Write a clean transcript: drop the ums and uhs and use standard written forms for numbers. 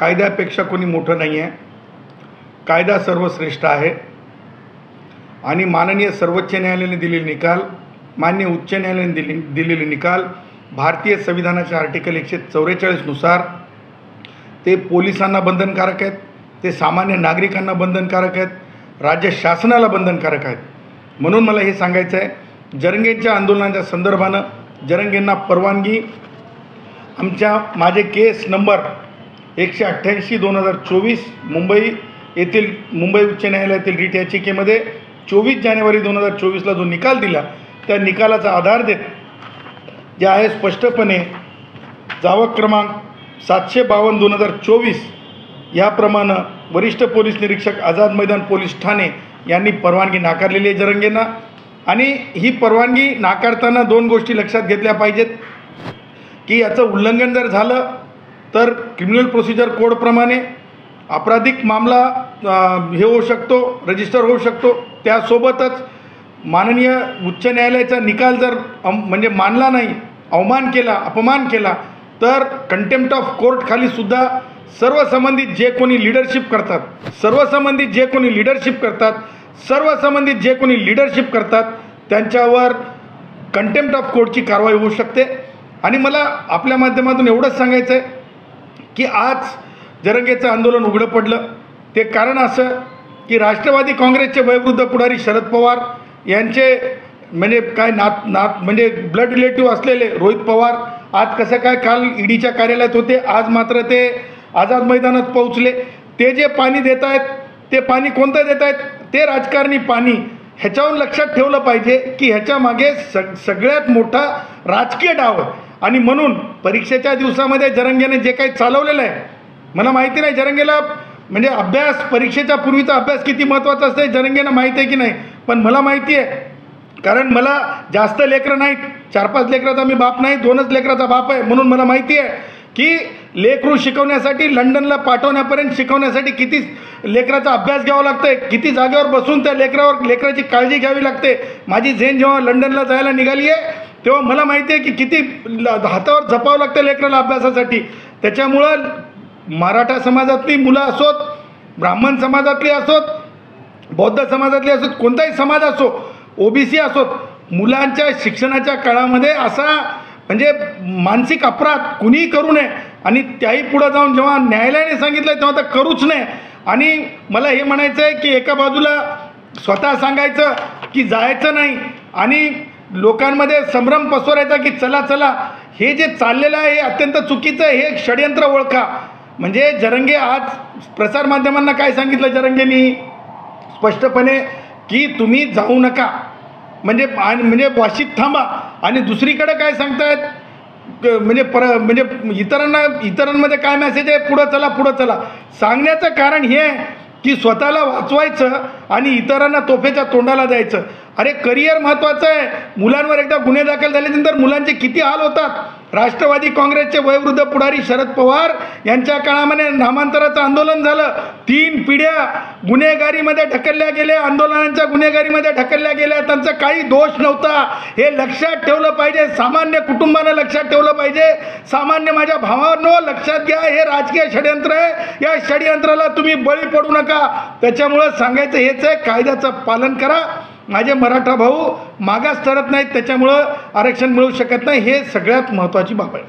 कायद्यापेक्षा कोणी मोठं नाही आहे. कायदा सर्वश्रेष्ठ आहे आणि माननीय सर्वोच्च न्यायालयाने दिलेले निकाल, माननीय उच्च न्यायालयाने दिलेले निकाल, भारतीय संविधानाच्या आर्टिकल 144 नुसार ते पोलिसांना बंधनकारक आहेत, ते सामान्य नागरिकांना बंधनकारक आहेत, राज्य शासनाला बंधनकारक आहेत. म्हणून मला हे सांगायचं आहे, जरंगेंच्या आंदोलनाच्या संदर्भानं जरंगेंना परवानगी माझे केस नंबर 188/2024 मुंबई उच्च न्यायालयातील रीट याचिकेमध्ये 24 जानेवारी 2024ला जो निकाल दिला त्या निकालाचा आधार देत जे आहे स्पष्टपणे जावक क्रमांक 752/2024 याप्रमाणे वरिष्ठ पोलीस निरीक्षक आझाद मैदान पोलीस ठाणे यांनी परवानगी नाकारलेली आहे जरंगेंना. आणि ही परवानगी नाकारताना दोन गोष्टी लक्षात घेतल्या पाहिजेत की याचं उल्लंघन जर झालं तर क्रिमिनल प्रोसिजर कोडप्रमाणे आपराधिक मामला हे होऊ शकतो, रजिस्टर होऊ शकतो. त्यासोबतच माननीय उच्च न्यायालयाचा निकाल जर म्हणजे मानला नाही, अवमान केला, अपमान केला तर कंटेम्प्ट ऑफ कोर्ट खाली सुद्धा सर्व संबंधित जे कोणी लिडरशिप करतात त्यांच्यावर कंटेम्प्ट ऑफ कोर्टची कारवाई होऊ शकते. आणि मला आपल्या माध्यमातून एवढंच सांगायचं आहे की आज जरंगेचं आंदोलन उघडं पडलं ते कारण असं की राष्ट्रवादी काँग्रेसचे वयोवृद्ध पुढारी शरद पवार यांचे म्हणजे काय म्हणजे ब्लड रिलेटिव्ह असलेले रोहित पवार आज कसं काय काल ईडीच्या कार्यालयात होते, आज मात्र ते आझाद मैदानात पोहोचले. ते जे पाणी देत आहेत ते पाणी कोणतं देत आहेत, ते राजकारणी पाणी. ह्याच्यावर लक्षात ठेवलं पाहिजे की ह्याच्या मागे सगळ्यात मोठा राजकीय डाव आहे. आणि म्हणून परीक्षेच्या दिवसामध्ये जरंगेने जे काही चालवलेलं आहे, मला माहिती नाही जरंगेला म्हणजे अभ्यास परीक्षेच्या पूर्वीचा अभ्यास किती महत्त्वाचा असते जरंगेनं माहिती आहे की नाही, पण मला माहिती आहे कारण मला जास्त लेकरं नाहीत, 4-5 लेकराचा मी बाप नाही, 2च लेकराचा बाप आहे. म्हणून मला माहिती आहे की लेकरू शिकवण्यासाठी लंडनला पाठवण्यापर्यंत शिकवण्यासाठी किती लेकराचा अभ्यास घ्यावा लागतंय, किती जागेवर बसून त्या लेकराची काळजी घ्यावी लागते. माझी झेन जेव्हा लंडनला जायला निघाली आहे तेव्हा मला माहिती आहे की किती हातावर जपावं लागतं लेकराला अभ्यासासाठी. त्याच्यामुळं मराठा समाजातली मुलं असोत, ब्राह्मण समाजातली असोत, बौद्ध समाजातली असोत, कोणताही समाज असो, OBC असोत, मुलांच्या शिक्षणाच्या काळामध्ये असा म्हणजे मानसिक अपराध कुणीही करू नये. आणि त्याही पुढं जाऊन जेव्हा न्यायालयाने सांगितलं तेव्हा तर करूच नये. आणि मला हे म्हणायचं आहे की एका बाजूला स्वतः सांगायचं की जायचं नाही आणि लोकांमध्ये संभ्रम पसरवायचा की चला चला, हे जे चाललेलं आहे हे अत्यंत चुकीचं आहे, हे एक षडयंत्र ओळखा. म्हणजे जरंगे आज प्रसारमाध्यमांना काय सांगितलं जरंगेंनी स्पष्टपणे की तुम्ही जाऊ नका, म्हणजे वाशीत थांबा. आणि दुसरीकडे काय सांगतायत म्हणजे इतरांमध्ये काय मेसेज आहे, पुढं चला. सांगण्याचं कारण हे आहे की स्वतःला वाचवायचं आणि इतरांना तोफेच्या तोंडाला द्यायचं. अरे करिअर महत्त्वाचं आहे. मुलांवर एकदा गुन्हे दाखल झाल्यानंतर मुलांचे किती हाल होतात. राष्ट्रवादी काँग्रेसचे वयोवृद्ध पुढारी शरद पवार यांच्या काळामध्ये नामांतराचं आंदोलन झालं, 3 पिढ्या गुन्हेगारीमध्ये ढकलल्या गेल्या, आंदोलनांच्या गुन्हेगारीमध्ये ढकलल्या गेल्या, त्यांचा काही दोष नव्हता. हे लक्षात ठेवलं पाहिजे, सामान्य कुटुंबानं लक्षात ठेवलं पाहिजे. सामान्य माझ्या भावांनो लक्षात घ्या, हे राजकीय षडयंत्र आहे. या षडयंत्राला तुम्ही बळी पडू नका. त्याच्यामुळं सांगायचं हेच आहे, कायद्याचं पालन करा. माझे मराठा भाऊ मागास ठरत नाहीत, त्याच्यामुळं आरक्षण मिळू शकत नाही, हे सगळ्यात महत्त्वाची बाब आहे.